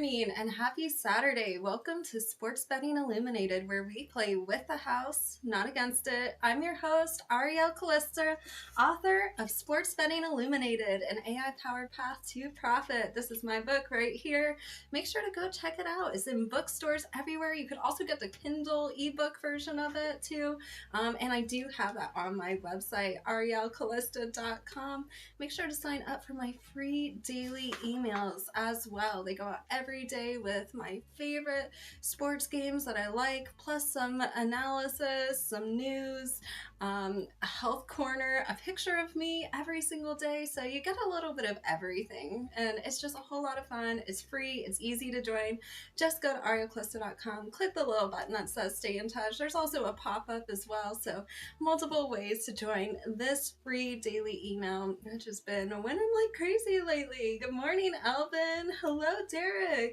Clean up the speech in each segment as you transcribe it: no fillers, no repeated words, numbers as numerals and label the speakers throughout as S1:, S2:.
S1: morning and happy Saturday. Welcome to Sports Betting Illuminated, where we play with the house, not against it. I'm your host, Ariel Calista, author of Sports Betting Illuminated, an AI-powered path to profit. This is my book right here. Make sure to go check it out. It's in bookstores everywhere. You could also get the Kindle ebook version of it too. And I do have that on my website, arielcalista.com. Make sure to sign up for my free daily emails as well. They go out every day with my favorite sports games that I like, plus some analysis, some news, a health corner, a picture of me every single day. So you get a little bit of everything, and it's just a whole lot of fun. It's free. It's easy to join. Just go to arielcalista.com, click the little button that says stay in touch. There's also a pop-up as well, so multiple ways to join this free daily email, which has been winning like crazy lately. Good morning, Alvin. Hello, Derek.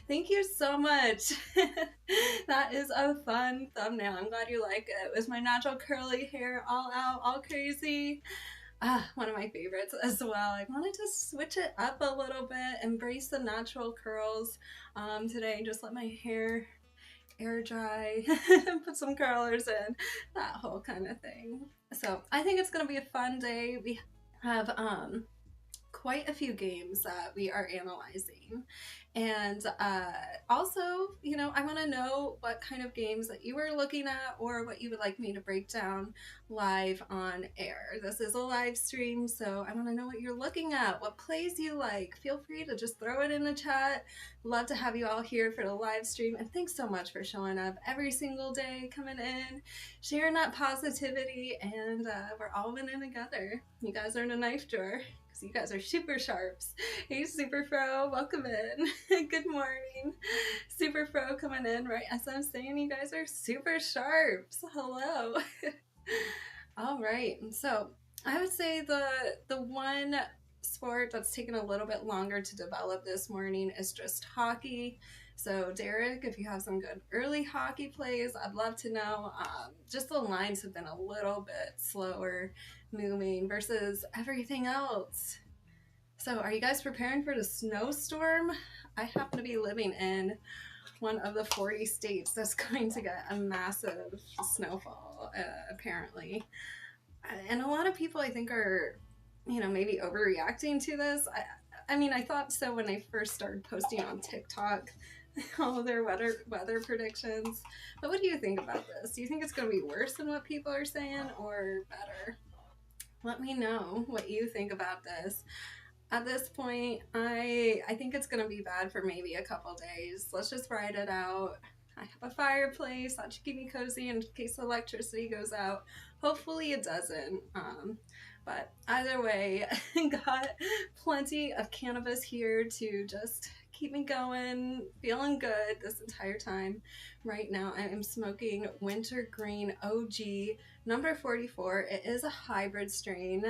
S1: Thank you so much. That is a fun thumbnail. I'm glad you like it. With my natural curly hair all out, all crazy. One of my favorites as well. I wanted to switch it up a little bit, embrace the natural curls today, just let my hair air dry, put some curlers in, that whole kind of thing. So I think it's going to be a fun day. We have quite a few games that we are analyzing, and also, you know, I want to know what kind of games that you were looking at or what you would like me to break down live on air. This is a live stream, so I want to know what you're looking at, what plays you like. Feel free to just throw it in the chat. Love to have you all here for the live stream, and thanks so much for showing up every single day, coming in, sharing that positivity, and we're all winning together. You guys are in a knife drawer, because you guys are super sharps. Hey, Super Pro, welcome in. Good morning. Super Pro coming in right as I'm saying you guys are super sharps. Hello. All right, so I would say the one sport that's taken a little bit longer to develop this morning is just hockey. So Derek, if you have some good early hockey plays, I'd love to know. Just the lines have been a little bit slower moving versus everything else. So are you guys preparing for the snowstorm? I happen to be living in one of the 40 states that's going to get a massive snowfall, apparently. And a lot of people, I think, are, you know, maybe overreacting to this. I mean, I thought so when I first started posting on TikTok all of their weather predictions. But what do you think about this? Do you think it's going to be worse than what people are saying or better? Let me know what you think about this. At this point, I think it's going to be bad for maybe a couple days. Let's just ride it out. I have a fireplace. That should keep me cozy in case the electricity goes out. Hopefully it doesn't. But either way, got plenty of cannabis here to just keep me going, feeling good this entire time. Right now, I am smoking Wintergreen OG number 44. It is a hybrid strain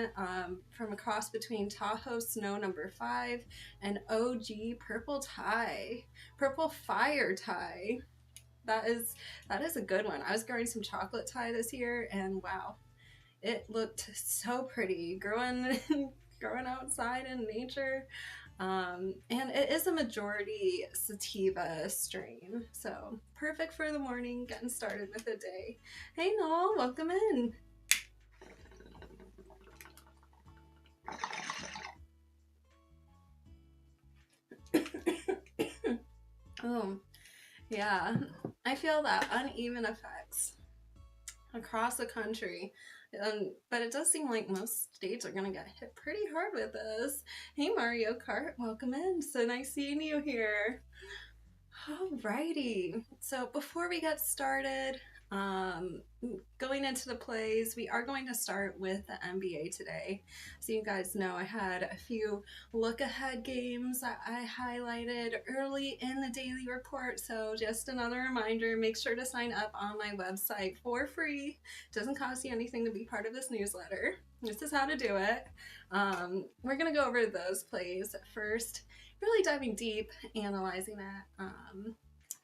S1: from a cross between Tahoe Snow number 5 and OG Purple Fire Tie. That is a good one. I was growing some chocolate tie this year, and wow, it looked so pretty growing outside in nature. And it is a majority sativa strain, so perfect for the morning, getting started with the day. Hey Noel, welcome in. Oh, yeah, I feel that uneven effects across the country. But it does seem like most states are going to get hit pretty hard with this. Hey Mario Kart, welcome in. So nice seeing you here. Alrighty. So before we get started, going into the plays, we are going to start with the NBA today. So you guys know I had a few look-ahead games that I highlighted early in the daily report. So just another reminder, make sure to sign up on my website for free. It doesn't cost you anything to be part of this newsletter. This is how to do it. We're going to go over those plays first, really diving deep, analyzing it.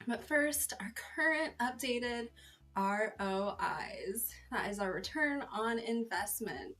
S1: But first, our current updated ROIs. That is our return on investment.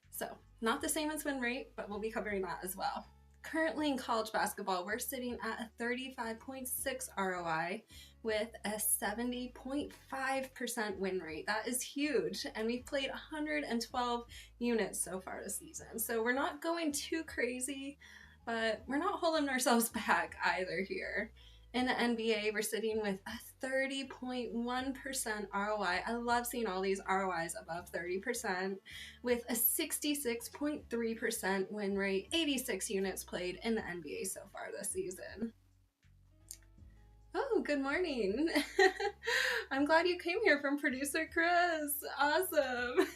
S1: So not the same as win rate, but we'll be covering that as well. Currently in college basketball, we're sitting at a 35.6 ROI with a 70.5% win rate. That is huge. And we've played 112 units so far this season. So we're not going too crazy, but we're not holding ourselves back either here. In the NBA, we're sitting with a 30.1% ROI. I love seeing all these ROIs above 30% with a 66.3% win rate, 86 units played in the NBA so far this season. Oh, good morning. I'm glad you came here from producer Chris. Awesome.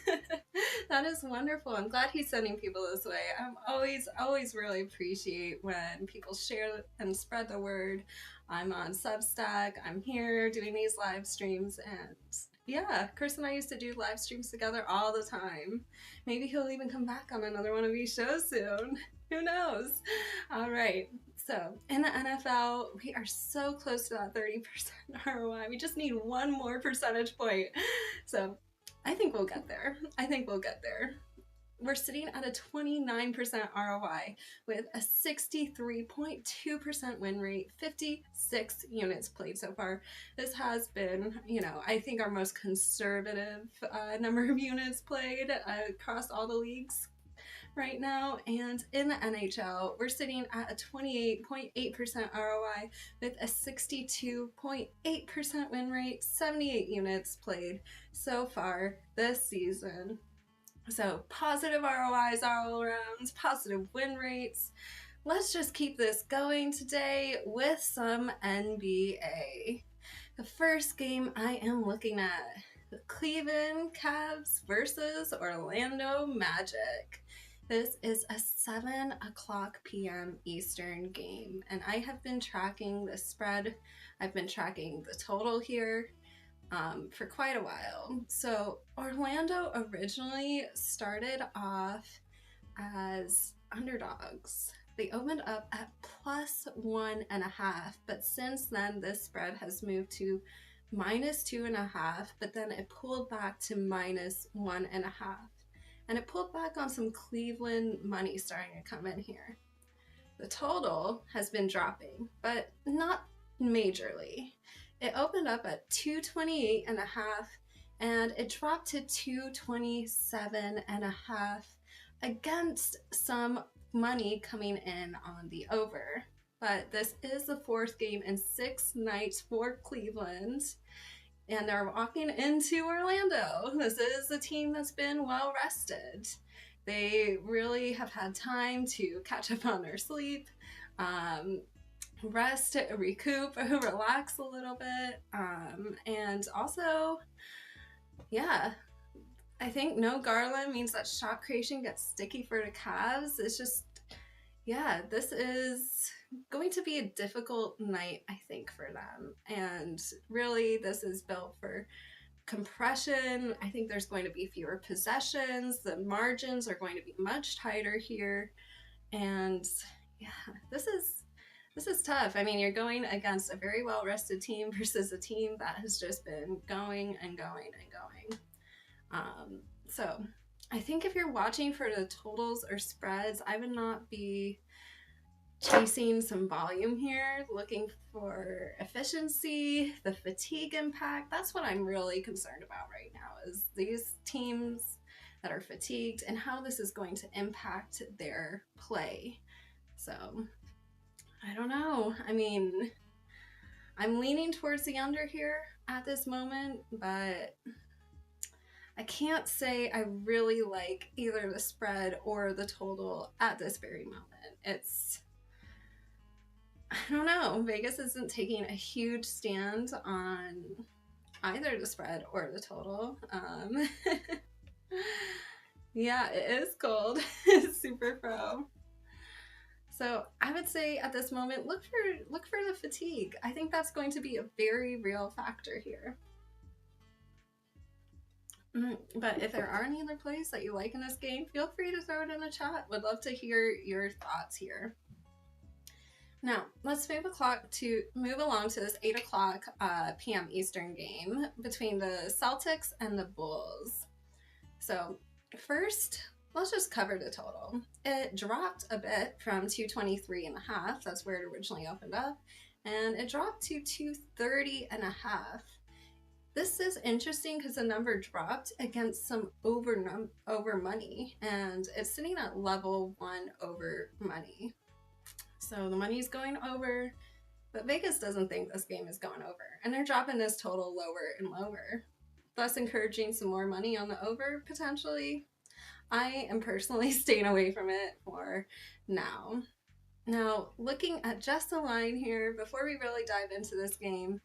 S1: That is wonderful. I'm glad he's sending people this way. I'm always really appreciate when people share and spread the word. I'm on Substack. I'm here doing these live streams, and yeah, Chris and I used to do live streams together all the time. Maybe he'll even come back on another one of these shows soon. Who knows? All right. So in the NFL, we are so close to that 30% ROI. We just need one more percentage point. So I think we'll get there. We're sitting at a 29% ROI with a 63.2% win rate, 56 units played so far. This has been, I think our most conservative number of units played across all the leagues right now. And in the NHL, we're sitting at a 28.8% ROI with a 62.8% win rate, 78 units played so far this season. So positive ROIs all around, positive win rates. Let's just keep this going today with some NBA. The first game I am looking at, the Cleveland Cavs versus Orlando Magic. This is a 7 o'clock p.m. Eastern game, and I have been tracking the spread. I've been tracking the total here for quite a while. So Orlando originally started off as underdogs. They opened up at +1.5, but since then this spread has moved to -2.5, but then it pulled back to -1.5. And it pulled back on some Cleveland money starting to come in here. The total has been dropping, but not majorly. It opened up at 228.5 and it dropped to 227.5 against some money coming in on the over. But this is the fourth game in 6 nights for Cleveland, and they're walking into Orlando. This is a team that's been well rested. They really have had time to catch up on their sleep, rest, recoup, relax a little bit, and also, yeah, I think no Garland means that shot creation gets sticky for the Cavs. It's just, yeah, this is going to be a difficult night, I think, for them. And really, this is built for compression. I think there's going to be fewer possessions. The margins are going to be much tighter here. And yeah, this is tough. I mean, you're going against a very well-rested team versus a team that has just been going and going and going. So I think if you're watching for the totals or spreads, I would not be chasing some volume here, looking for efficiency, the fatigue impact. That's what I'm really concerned about right now, is these teams that are fatigued and how this is going to impact their play. So I don't know. I mean, I'm leaning towards the under here at this moment, but I can't say I really like either the spread or the total at this very moment. I don't know. Vegas isn't taking a huge stand on either the spread or the total. Yeah, it is cold. It's super pro. So I would say at this moment, look for the fatigue. I think that's going to be a very real factor here. But if there are any other plays that you like in this game, feel free to throw it in the chat. Would love to hear your thoughts here. Now, let's move along to this 8 o'clock p.m. Eastern game between the Celtics and the Bulls. So first, let's just cover the total. It dropped a bit from 223.5. That's where it originally opened up. And it dropped to 230.5. This is interesting because the number dropped against some over money, and it's sitting at level 1 over money. So the money's going over, but Vegas doesn't think this game is going over, and they're dropping this total lower and lower, thus encouraging some more money on the over potentially. I am personally staying away from it for now. Now, looking at just the line here, before we really dive into this game,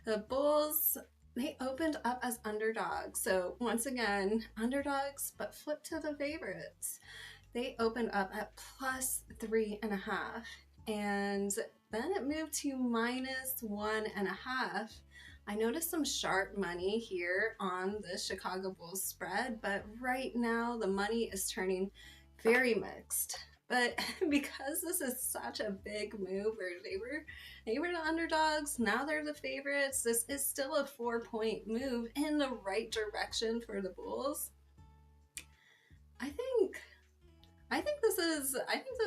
S1: the Bulls, they opened up as underdogs. So once again, underdogs, but flip to the favorites. They opened up at +3.5, and then it moved to -1.5. I noticed some sharp money here on the Chicago Bulls spread, but right now the money is turning very mixed. But because this is such a big move where they were the underdogs, now they're the favorites, this is still a 4-point move in the right direction for the Bulls. I think this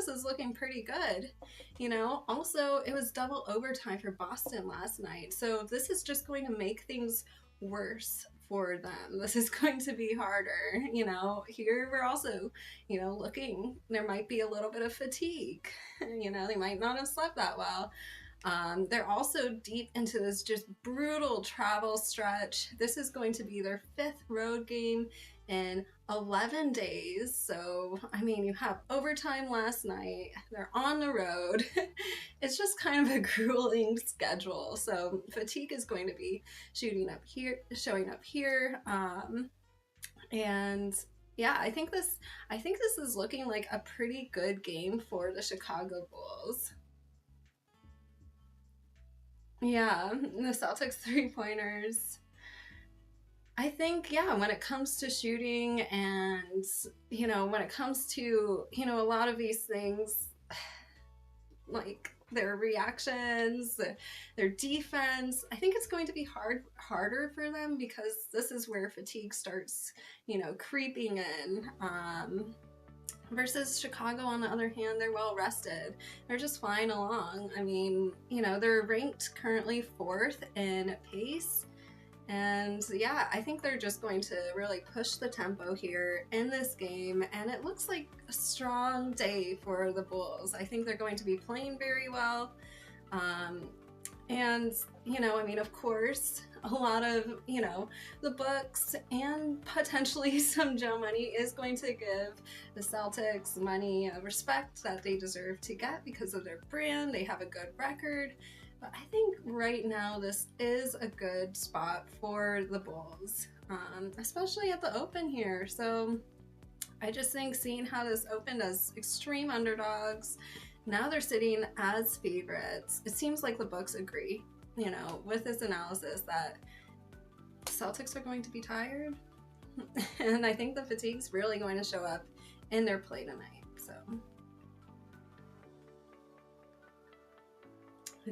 S1: is looking pretty good. You know, also it was double overtime for Boston last night. So this is just going to make things worse for them. This is going to be harder. You know, here we're also, you know, looking, there might be a little bit of fatigue. You know, they might not have slept that well. They're also deep into this just brutal travel stretch. This is going to be their 5th road game in 11 days. So, I mean, you have overtime last night. They're on the road. It's just kind of a grueling schedule. So fatigue is going to be showing up here. And yeah, I think this is looking like a pretty good game for the Chicago Bulls. Yeah, the Celtics 3-pointers. I think, yeah, when it comes to shooting and, you know, when it comes to, you know, a lot of these things, like their reactions, their defense, I think it's going to be harder for them because this is where fatigue starts, you know, creeping in. Versus Chicago, on the other hand, they're well rested. They're just flying along. I mean, you know, they're ranked currently 4th in pace. And yeah, I think they're just going to really push the tempo here in this game. And it looks like a strong day for the Bulls. I think they're going to be playing very well. And, you know, I mean, of course, a lot of, you know, the books and potentially some Joe money is going to give the Celtics money of respect that they deserve to get because of their brand. They have a good record. But I think right now this is a good spot for the Bulls, especially at the Open here. So I just think seeing how this opened as extreme underdogs, now they're sitting as favorites. It seems like the books agree, you know, with this analysis that Celtics are going to be tired. And I think the fatigue's really going to show up in their play tonight. So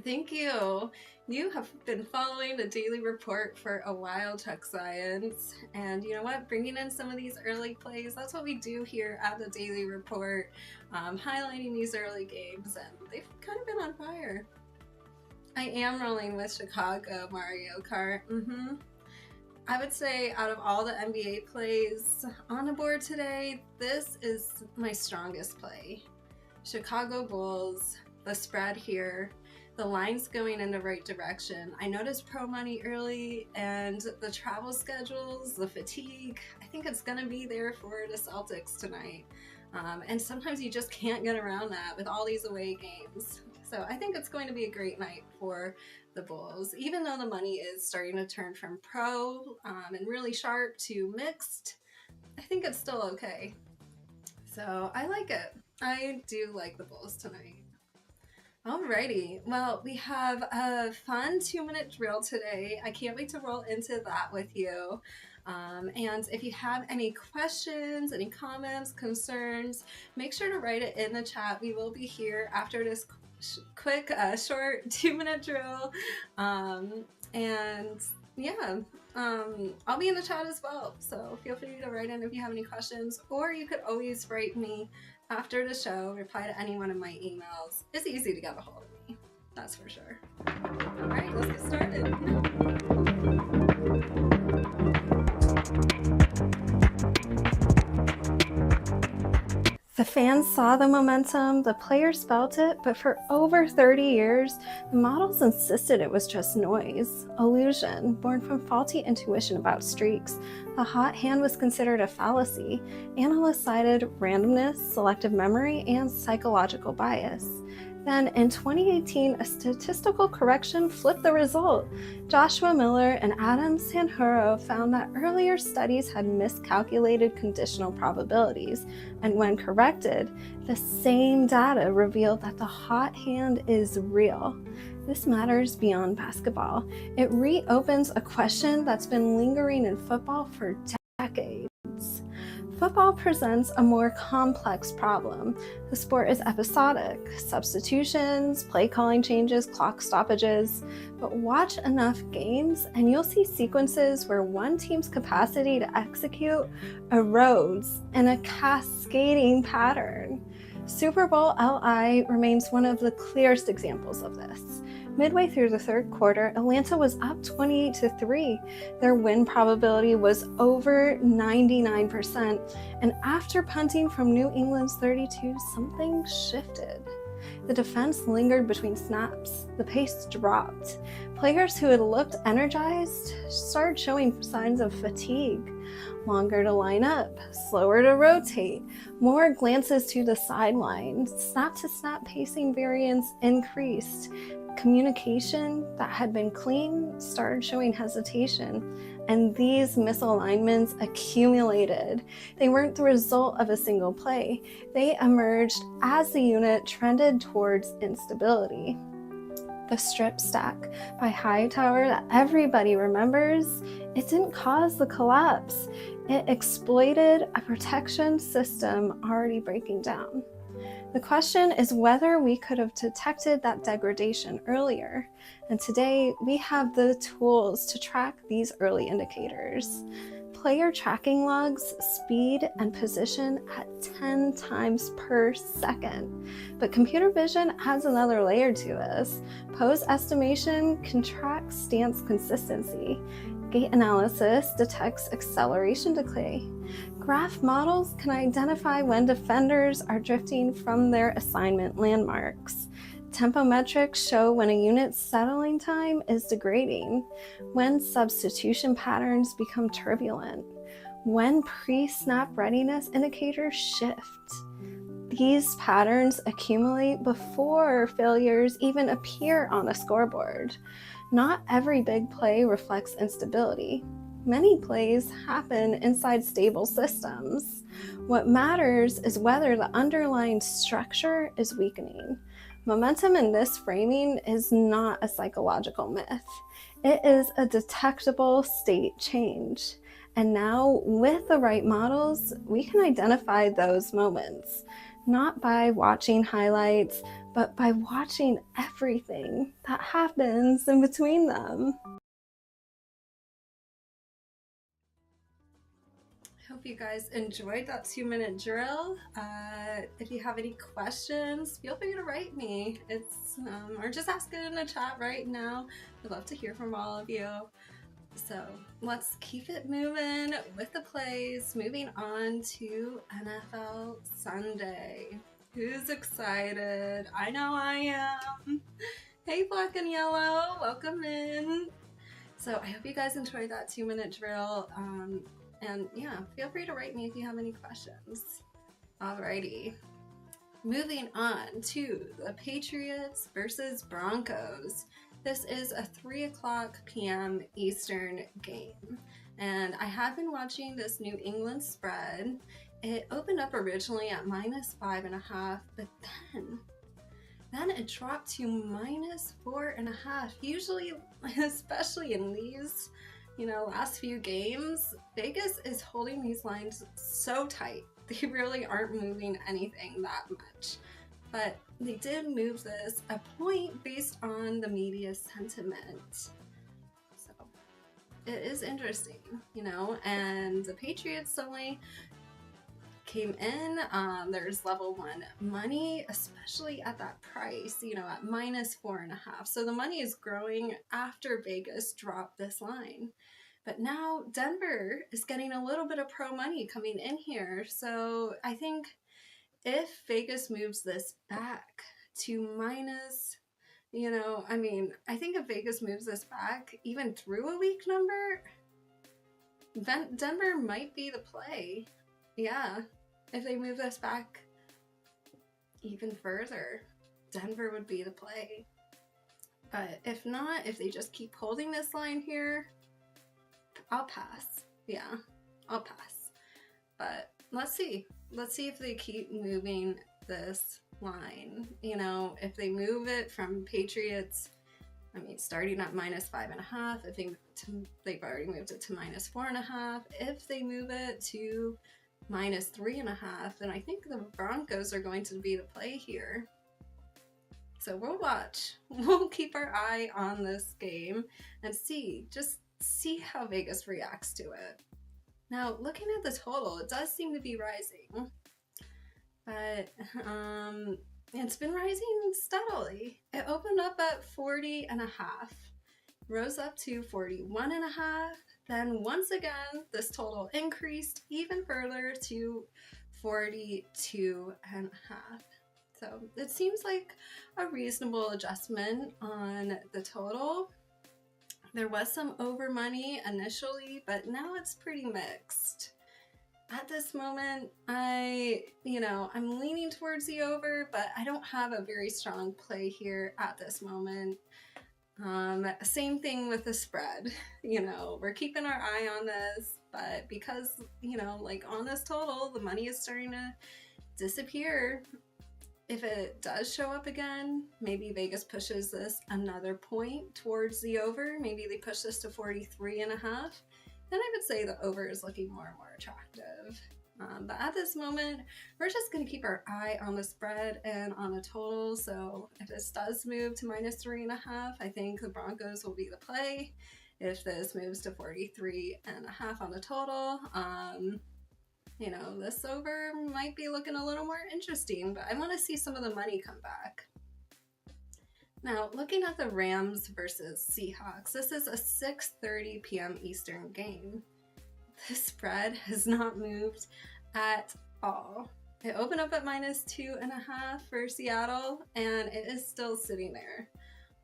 S1: thank you. You have been following the Daily Report for a while, Chuck Science. And you know what? Bringing in some of these early plays, that's what we do here at the Daily Report, highlighting these early games, and they've kind of been on fire. I am rolling with Chicago Mario Kart. I would say out of all the NBA plays on the board today, this is my strongest play. Chicago Bulls, the spread here. The line's going in the right direction. I noticed pro money early, and the travel schedules, the fatigue, I think it's going to be there for the Celtics tonight. And sometimes you just can't get around that with all these away games. So I think it's going to be a great night for the Bulls. Even though the money is starting to turn from pro and really sharp to mixed, I think it's still okay. So I like it. I do like the Bulls tonight. Alrighty, well, we have a fun 2-minute drill today. I can't wait to roll into that with you. And if you have any questions, any comments, concerns, make sure to write it in the chat. We will be here after this quick, short 2-minute drill. And yeah, I'll be in the chat as well. So feel free to write in if you have any questions, or you could always write me after the show, reply to any one of my emails. It's easy to get a hold of me, that's for sure. All right, let's get started. The fans saw the momentum, the players felt it, but for over 30 years, the models insisted it was just noise, illusion, born from faulty intuition about streaks. The hot hand was considered a fallacy. Analysts cited randomness, selective memory, and psychological bias. Then in 2018, a statistical correction flipped the result. Joshua Miller and Adam Sanjuro found that earlier studies had miscalculated conditional probabilities, and when corrected, the same data revealed that the hot hand is real. This matters beyond basketball. It reopens a question that's been lingering in football for decades. Football presents a more complex problem. The sport is episodic, substitutions, play calling changes, clock stoppages, but watch enough games and you'll see sequences where one team's capacity to execute erodes in a cascading pattern. Super Bowl LI remains one of the clearest examples of this. Midway through the third quarter, Atlanta was up 28-3. Their win probability was over 99%, and after punting from New England's 32, something shifted. The defense lingered between snaps. The pace dropped. Players who had looked energized started showing signs of fatigue. Longer to line up, slower to rotate, more glances to the sideline, snap-to-snap pacing variance increased. Communication that had been clean started showing hesitation, and these misalignments accumulated. They weren't the result of a single play. They emerged as the unit trended towards instability. The strip stack by Hightower that everybody remembers, it didn't cause the collapse. It exploited a protection system already breaking down. The question is whether we could have detected that degradation earlier, and today we have the tools to track these early indicators. Player tracking logs, speed, and position at 10 times per second. But computer vision adds another layer to this. Pose estimation can track stance consistency. Gait analysis detects acceleration decay. Graph models can identify when defenders are drifting from their assignment landmarks. Tempo metrics show when a unit's settling time is degrading, when substitution patterns become turbulent, when pre-snap readiness indicators shift. These patterns accumulate before failures even appear on a scoreboard. Not every big play reflects instability. Many plays happen inside stable systems. What matters is whether the underlying structure is weakening. Momentum in this framing is not a psychological myth. It is a detectable state change. And now, with the right models, we can identify those moments, not by watching highlights, but by watching everything that happens in between them. Hope you guys enjoyed that 2-minute drill. If you have any questions, feel free to write me. Or just ask it in the chat right now. I'd love to hear from all of you. So let's keep it moving with the plays. Moving on to NFL Sunday. Who's excited? I know I am. Hey, Black and Yellow, welcome in. So I hope you guys enjoyed that 2-minute drill. And yeah, feel free to write me if you have any questions. Alrighty. Moving on to the Patriots versus Broncos. This is a 3:00 p.m. Eastern game. And I have been watching this New England spread. It opened up originally at -5.5, but then it dropped to -4.5. Usually, especially in these last few games, Vegas is holding these lines so tight. They really aren't moving anything that much. But they did move this a point based on the media sentiment. So it is interesting, and the Patriots only came in. There's level 1 money, especially at that price, at -4.5. So the money is growing after Vegas dropped this line. But now Denver is getting a little bit of pro money coming in here. So I think if Vegas moves this back to minus, I think if Vegas moves this back even through a weak number, then Denver might be the play. Yeah, if they move this back even further, Denver would be the play. But if not, if they just keep holding this line here, I'll pass. Yeah, I'll pass. But let's see. Let's see if they keep moving this line. If they move it from Patriots, starting at -5.5, I think they've already moved it to -4.5. If they move it to -3.5, then I think the Broncos are going to be the play here. So we'll watch. We'll keep our eye on this game and see how Vegas reacts to it. Now, looking at the total, it does seem to be rising, but it's been rising steadily. It opened up at 40.5, rose up to 41.5, then once again, this total increased even further to 42.5. So it seems like a reasonable adjustment on the total. There was some over money initially, but now it's pretty mixed. At this moment, I'm leaning towards the over, but I don't have a very strong play here at this moment. Same thing with the spread. We're keeping our eye on this, but because, on this total, the money is starting to disappear. If it does show up again, maybe Vegas pushes this another point towards the over. Maybe they push this to 43.5. Then I would say the over is looking more and more attractive. But at this moment, we're just going to keep our eye on the spread and on the total. So if this does move to -3.5, I think the Broncos will be the play. If this moves to 43.5 on the total, this over might be looking a little more interesting, but I want to see some of the money come back. Now, looking at the Rams versus Seahawks, this is a 6:30 p.m. Eastern game. The spread has not moved at all. It opened up at -2.5 for Seattle, and it is still sitting there.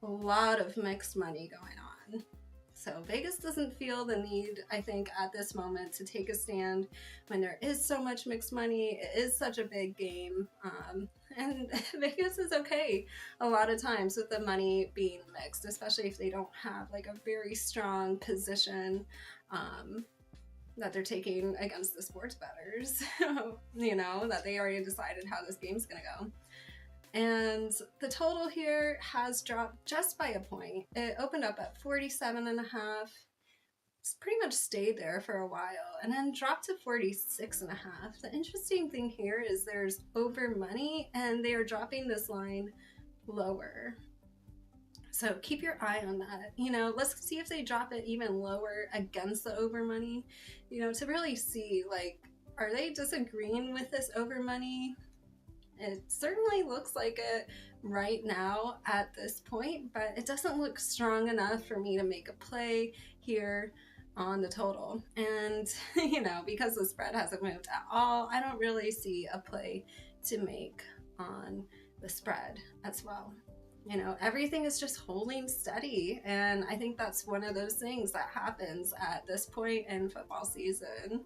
S1: A lot of mixed money going on. So Vegas doesn't feel the need, I think, at this moment to take a stand when there is so much mixed money. It is such a big game. And Vegas is okay a lot of times with the money being mixed, especially if they don't have like a very strong position that they're taking against the sports bettors, that they already decided how this game's gonna go. And the total here has dropped just by a point. It opened up at 47.5. It's pretty much stayed there for a while and then dropped to 46.5. The interesting thing here is there's over money and they are dropping this line lower. So keep your eye on that. Let's see if they drop it even lower against the over money, to really see, are they disagreeing with this over money? It certainly looks like it right now at this point, but it doesn't look strong enough for me to make a play here on the total. And, because the spread hasn't moved at all, I don't really see a play to make on the spread as well. Everything is just holding steady, and I think that's one of those things that happens at this point in football season.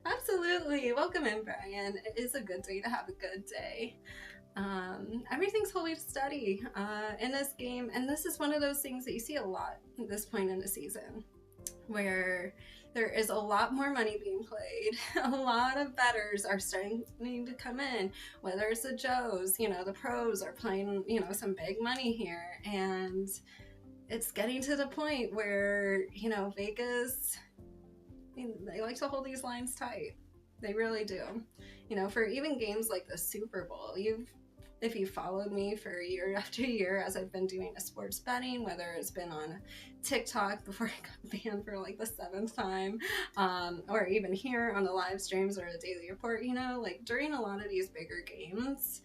S1: Absolutely. Welcome in, Brian. It is a good day to have a good day. Everything's holding steady in this game, and this is one of those things that you see a lot at this point in the season, where there is a lot more money being played. A lot of bettors are starting to come in, whether it's the Joes, the pros are playing, some big money here, and it's getting to the point where, Vegas, they like to hold these lines tight. They really do. For even games like the Super Bowl, you've if you followed me for year after year as I've been doing a sports betting, whether it's been on TikTok before I got banned for like the 7th time, or even here on the live streams or the daily report, you know, like during a lot of these bigger games,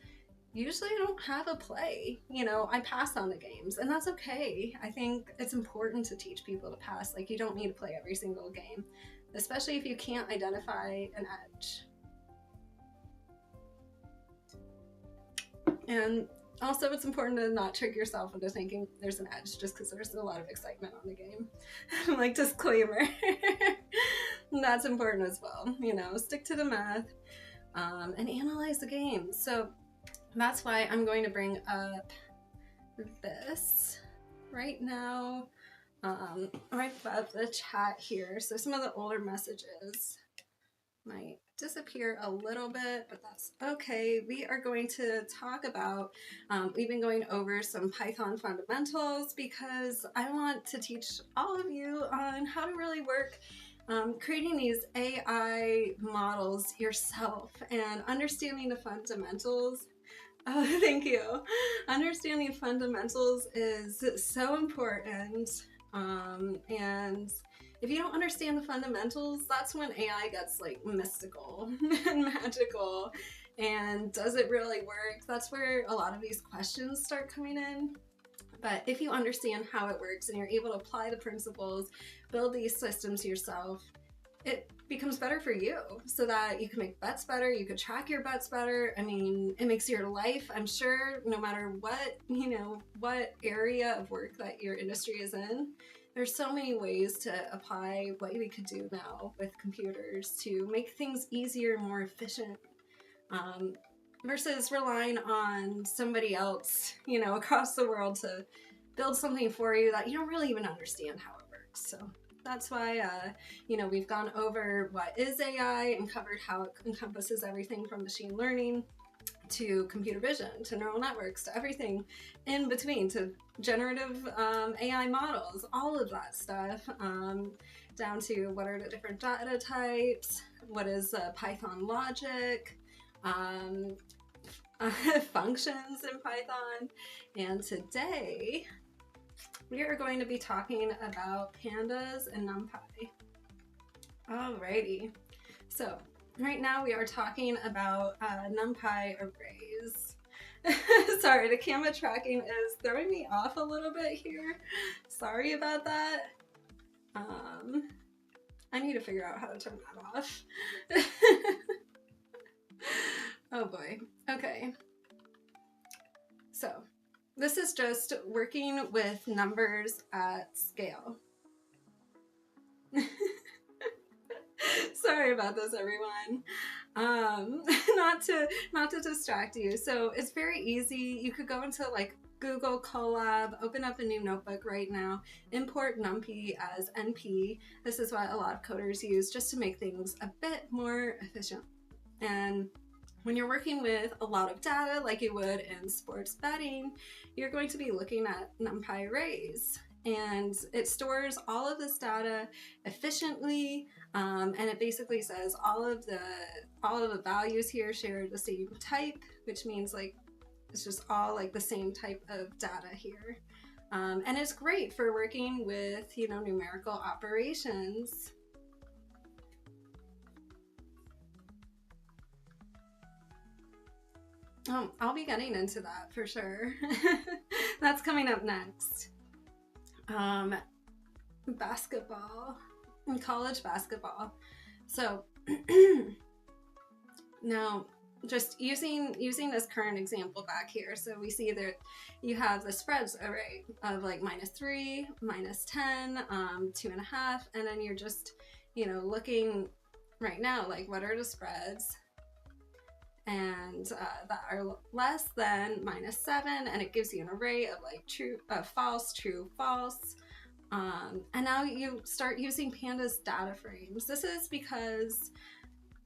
S1: usually I don't have a play. You know, I pass on the games, and that's okay. I think it's important to teach people to pass. Like, you don't need to play every single game, especially if you can't identify an edge. And also, it's important to not trick yourself into thinking there's an edge just because there's a lot of excitement on the game. Like, disclaimer. That's important as well. You know, stick to the math, and analyze the game. So that's why I'm going to bring up this right now, right above the chat here. So some of the older messages might disappear a little bit, but that's okay. We are going to talk about, we've been going over some Python fundamentals because I want to teach all of you on how to really work creating these AI models yourself and understanding the fundamentals. Oh, thank you. Understanding fundamentals is so important. And if you don't understand the fundamentals, that's when AI gets like mystical and magical. And does it really work? That's where a lot of these questions start coming in. But if you understand how it works and you're able to apply the principles, build these systems yourself, it becomes better for you so that you can make bets better, you could track your bets better. I mean, it makes your life, I'm sure, no matter what, you know, what area of work that your industry is in, there's so many ways to apply what we could do now with computers to make things easier, more efficient, versus relying on somebody else, you know, across the world to build something for you that you don't really even understand how it works. So that's why, you know, we've gone over what is AI and covered how it encompasses everything from machine learning to computer vision, to neural networks, to everything in between, to generative AI models, all of that stuff, down to what are the different data types, what is Python logic, functions in Python. And today we are going to be talking about pandas and NumPy. Alrighty, so right now we are talking about NumPy arrays. Sorry, the camera tracking is throwing me off a little bit here. Sorry about that. I need to figure out how to turn that off. Oh boy. Okay. So this is just working with numbers at scale. Sorry about this, everyone. Not to distract you. So it's very easy. You could go into like Google Colab, open up a new notebook right now, import NumPy as NP. This is what a lot of coders use just to make things a bit more efficient. And when you're working with a lot of data like you would in sports betting, you're going to be looking at NumPy arrays. And it stores all of this data efficiently, and it basically says all of the values here share the same type, which means like it's just all like the same type of data here. And it's great for working with, you know, numerical operations. Oh, I'll be getting into that for sure. That's coming up next. Basketball, college basketball. So now just using this current example back here. So we see that you have the spreads array of like -3, -10, 2.5, and then you're just, you know, looking right now, like what are the spreads and that are less than -7, and it gives you an array of like true, false, true, false. And now you start using pandas data frames. This is because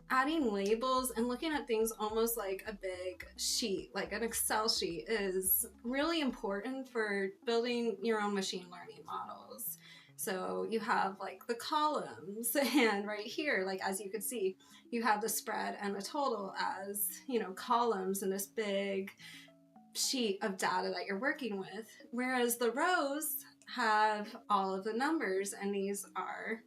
S1: adding labels and looking at things almost like a big sheet, like an Excel sheet, is really important for building your own machine learning models. So you have like the columns, and right here, like as you could see, you have the spread and the total as, you know, columns in this big sheet of data that you're working with, whereas the rows have all of the numbers, and these are,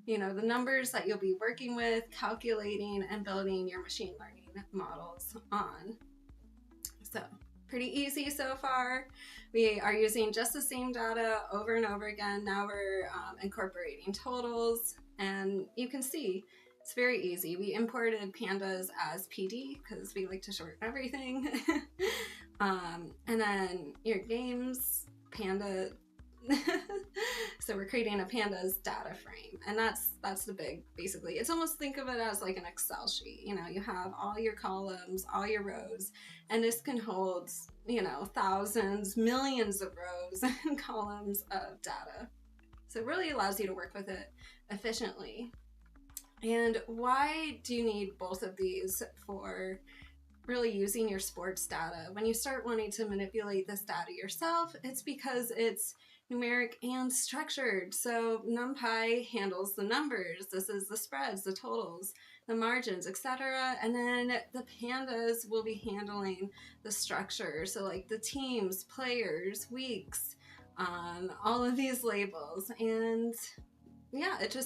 S1: you know, the numbers that you'll be working with, calculating, and building your machine learning models on. So pretty easy so far. We are using just the same data over and over again. Now we're incorporating totals, and you can see it's very easy. We imported pandas as PD because we like to shorten everything. And then your games, panda. So we're creating a pandas data frame, and that's the big, basically. It's almost, think of it as like an Excel sheet. You know, you have all your columns, all your rows, and this can hold, you know, thousands, millions of rows and columns of data. So it really allows you to work with it efficiently. And why do you need both of these for really using your sports data? When you start wanting to manipulate this data yourself, it's because it's numeric and structured. So NumPy handles the numbers. This is the spreads, the totals, the margins, etc. And then the pandas will be handling the structure. So like the teams, players, weeks, all of these labels. And yeah, it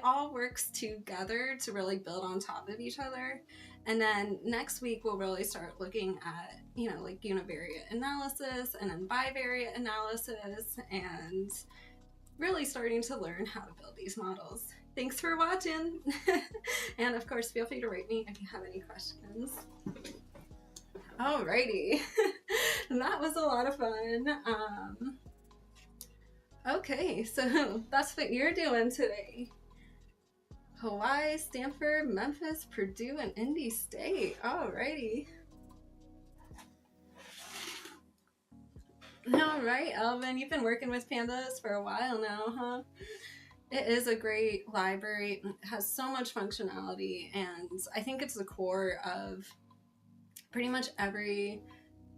S1: all works together to really build on top of each other. And then next week we'll really start looking at, you know, like univariate analysis and then bivariate analysis, and really starting to learn how to build these models. Thanks for watching. And of course, feel free to write me if you have any questions. Alrighty. That was a lot of fun. Okay, so that's what you're doing today. Hawaii, Stanford, Memphis, Purdue, and Indy State. Alrighty. All right, Elvin, you've been working with pandas for a while now, huh? It is a great library. It has so much functionality, and I think it's the core of pretty much every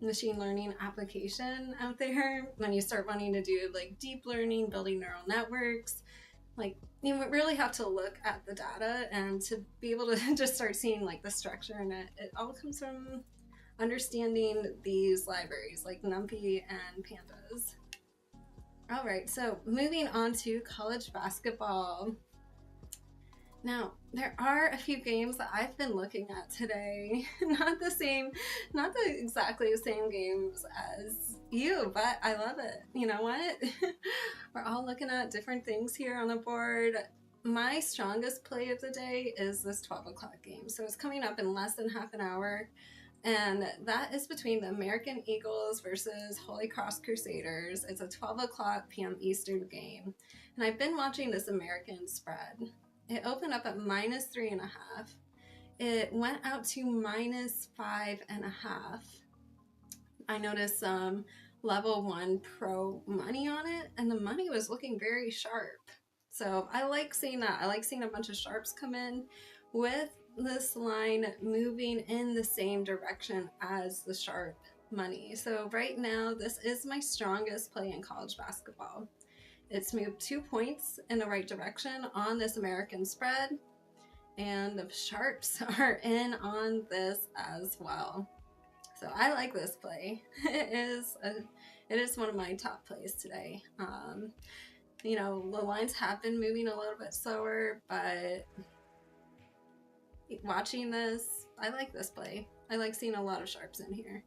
S1: machine learning application out there. When you start wanting to do like deep learning, building neural networks, like you really have to look at the data and to be able to just start seeing like the structure in it. It all comes from understanding these libraries like NumPy and pandas. All right, so moving on to college basketball. Now, there are a few games that I've been looking at today. Not exactly the same games as you, but I love it. You know what? We're all looking at different things here on the board. My strongest play of the day is this 12 o'clock game. So it's coming up in less than half an hour. And that is between the American Eagles versus Holy Cross Crusaders. It's a 12 o'clock p.m. Eastern game. And I've been watching this American spread. It opened up at -3.5. It went out to -5.5. I noticed some level 1 pro money on it, and the money was looking very sharp. So I like seeing that. I like seeing a bunch of sharps come in with this line moving in the same direction as the sharp money. So right now, this is my strongest play in college basketball. It's moved 2 points in the right direction on this American spread, and the sharps are in on this as well. So I like this play. It is one of my top plays today. You know, the lines have been moving a little bit slower, but watching this, I like this play. I like seeing a lot of sharps in here.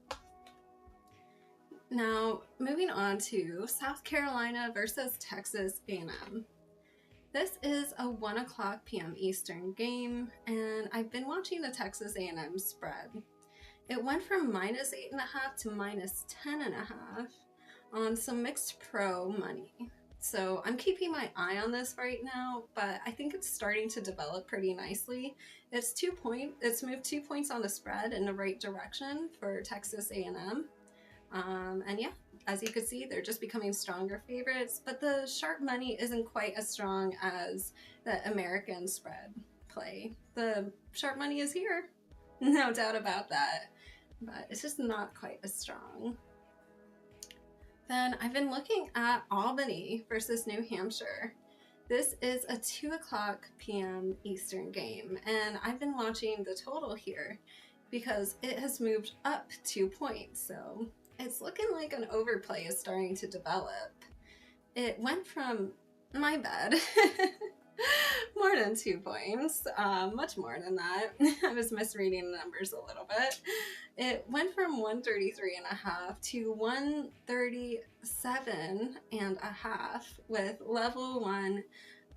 S1: Now, moving on to South Carolina versus Texas A&M. This is a 1 o'clock p.m. Eastern game, and I've been watching the Texas A&M spread. It went from -8.5 to -10.5 on some mixed pro money. So I'm keeping my eye on this right now, but I think it's starting to develop pretty nicely. It's moved 2 points on the spread in the right direction for Texas A&M. And yeah, as you can see, they're just becoming stronger favorites, but the sharp money isn't quite as strong as the American spread play. The sharp money is here, no doubt about that, but it's just not quite as strong. Then I've been looking at Albany versus New Hampshire. This is a 2 o'clock p.m. Eastern game, and I've been watching the total here because it has moved up 2 points. So it's looking like an overplay is starting to develop. It went from, my bad, more than 2 points, much more than that. I was misreading the numbers a little bit. It went from 133.5 to 137.5 with level 1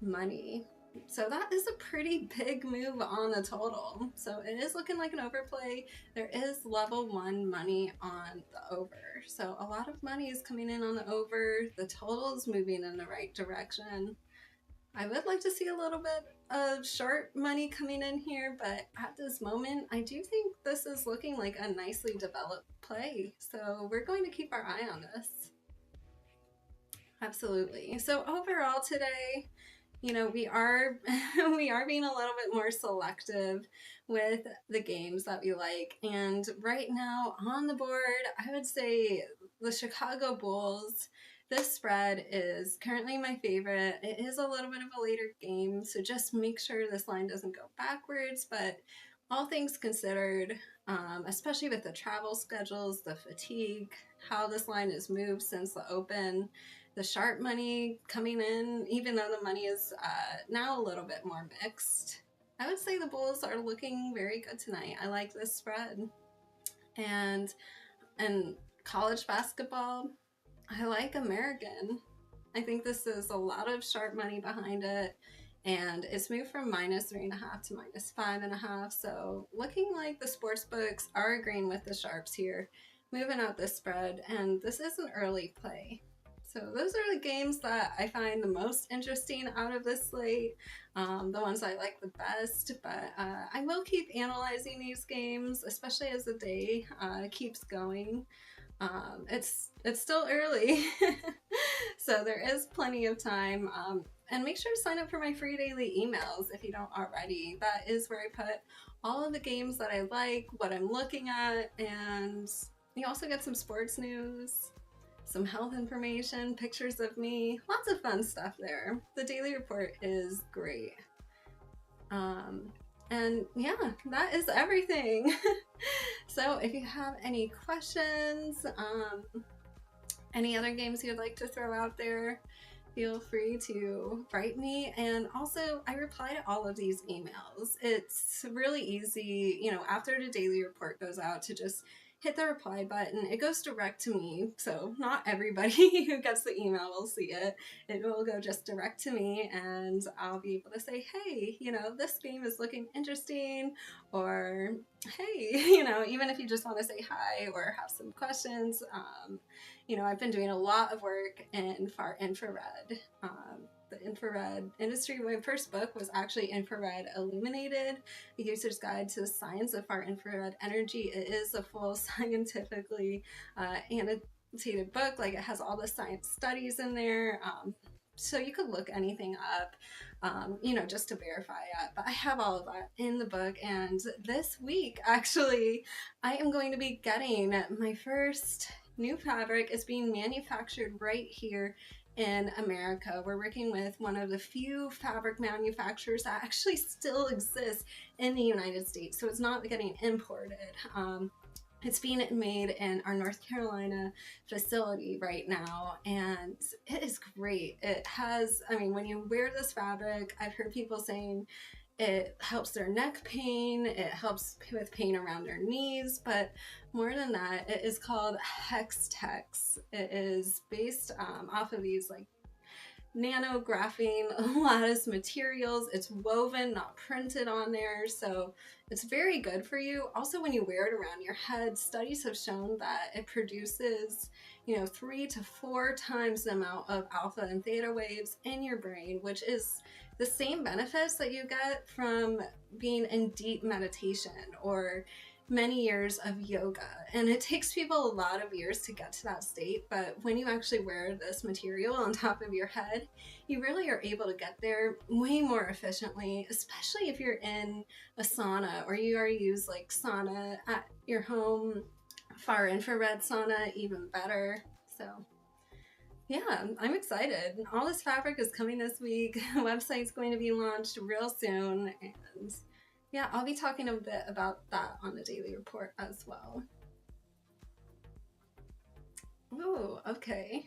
S1: money. So that is a pretty big move on the total. So it is looking like an overplay. There is level 1 money on the over. So a lot of money is coming in on the over. The total is moving in the right direction. I would like to see a little bit of sharp money coming in here, but at this moment, I do think this is looking like a nicely developed play. So we're going to keep our eye on this. Absolutely. So overall today, you know, we are being a little bit more selective with the games that we like. And right now on the board, I would say the Chicago Bulls, this spread is currently my favorite. It is a little bit of a later game, so just make sure this line doesn't go backwards. But all things considered, especially with the travel schedules, the fatigue, how this line has moved since the open, the sharp money coming in, even though the money is now a little bit more mixed, I would say the Bulls are looking very good tonight. I like this spread. And college basketball, I like American. I think this is a lot of sharp money behind it, and it's moved from -3.5 to -5.5. So looking like the sports books are agreeing with the sharps here, moving out this spread, and this is an early play. So those are the games that I find the most interesting out of this slate, the ones I like the best, but I will keep analyzing these games, especially as the day keeps going. It's still early, so there is plenty of time, and make sure to sign up for my free daily emails if you don't already. That is where I put all of the games that I like, what I'm looking at, and you also get some sports news, some health information, pictures of me, lots of fun stuff there. The daily report is great. And yeah, that is everything. So if you have any questions, any other games you'd like to throw out there, feel free to write me. And also, I reply to all of these emails. It's really easy, you know, after the daily report goes out, to just hit the reply button. It goes direct to me, so not everybody who gets the email will see it. It will go just direct to me, and I'll be able to say, hey, you know, this game is looking interesting, or hey, you know, even if you just want to say hi or have some questions. You know, I've been doing a lot of work in far infrared. The infrared industry. My first book was actually Infrared Illuminated, A User's Guide to the Science of Far Infrared Energy. It is a full scientifically annotated book. Like, it has all the science studies in there. So you could look anything up, you know, just to verify it. But I have all of that in the book. And this week, actually, I am going to be getting my first new fabric. Is being manufactured right here in America. We're working with one of the few fabric manufacturers that actually still exists in the United States. So it's not getting imported. It's being made in our North Carolina facility right now, and it is great. It has, I mean, when you wear this fabric, I've heard people saying it helps their neck pain, it helps with pain around their knees, but more than that, it is called Hex-Tex. It is based off of these like nanographene lattice materials. It's woven, not printed on there, so it's very good for you. Also, when you wear it around your head, studies have shown that it produces, you know, 3 to 4 times the amount of alpha and theta waves in your brain, which is the same benefits that you get from being in deep meditation or many years of yoga. And it takes people a lot of years to get to that state, but when you actually wear this material on top of your head, you really are able to get there way more efficiently, especially if you're in a sauna or you already use like sauna at your home. Far infrared sauna, even better. So yeah, I'm excited. All this fabric is coming this week. The website's going to be launched real soon, and yeah, I'll be talking a bit about that on the daily report as well. Ooh, okay.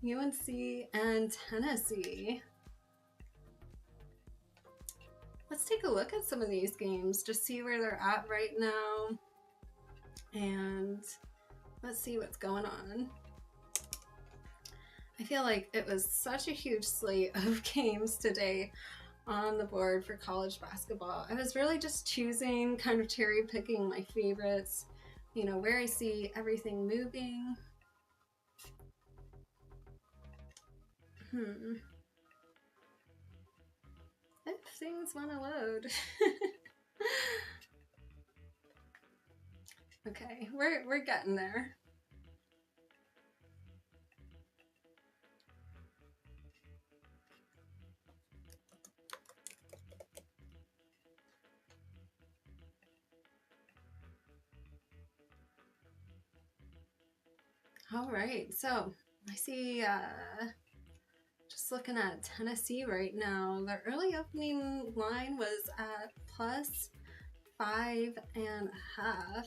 S1: UNC and Tennessee. Let's take a look at some of these games, just see where they're at right now, and let's see what's going on. I feel like it was such a huge slate of games today on the board for college basketball. I was really just choosing, kind of cherry picking my favorites, you know, where I see everything moving. If things want to load. Okay, we're getting there. All right, so I see, just looking at Tennessee right now, the early opening line was at +5.5.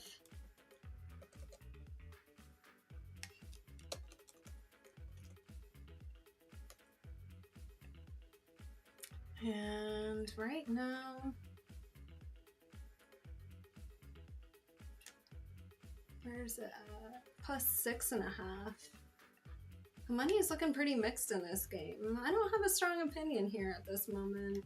S1: And right now, where's it at? +6.5. The money is looking pretty mixed in this game. I don't have a strong opinion here at this moment.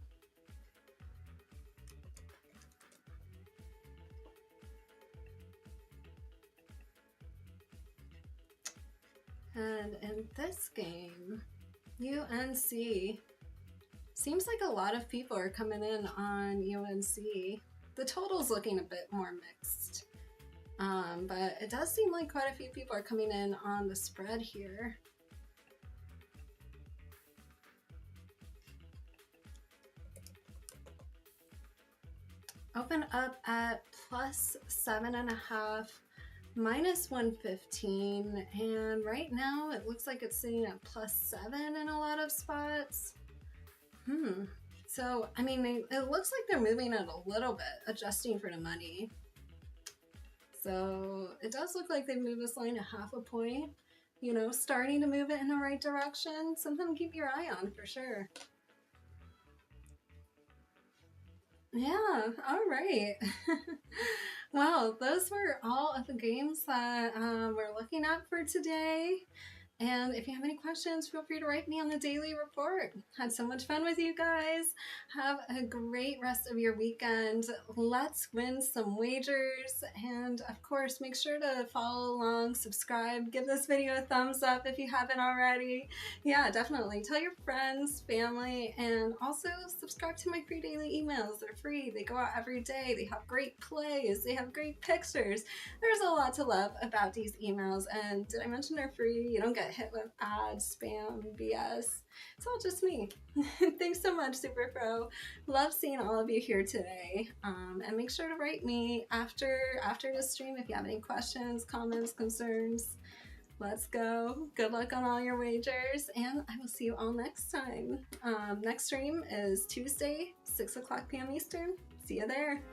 S1: And in this game, UNC, seems like a lot of people are coming in on UNC. The total's looking a bit more mixed. But it does seem like quite a few people are coming in on the spread here. Open up at +7.5, -115, and right now it looks like it's sitting at +7 in a lot of spots. So, I mean, it looks like they're moving it a little bit, adjusting for the money. So it does look like they moved this line 0.5 point, you know, starting to move it in the right direction. Something to keep your eye on for sure. Yeah, all right. Well, those were all of the games that we're looking at for today. And if you have any questions, feel free to write me on the daily report. Had so much fun with you guys. Have a great rest of your weekend. Let's win some wagers. And of course, make sure to follow along, subscribe, give this video a thumbs up if you haven't already. Yeah, definitely. Tell your friends, family, and also subscribe to my free daily emails. They're free. They go out every day. They have great plays. They have great pictures. There's a lot to love about these emails. And did I mention they're free? You don't get hit with ads, spam, BS. It's all just me. Thanks so much, Super Pro. Love seeing all of you here today. And make sure to write me after the stream if you have any questions, comments, concerns. Let's go. Good luck on all your wagers, and I will see you all next time. Next stream is Tuesday, 6 o'clock p.m. Eastern. See you there.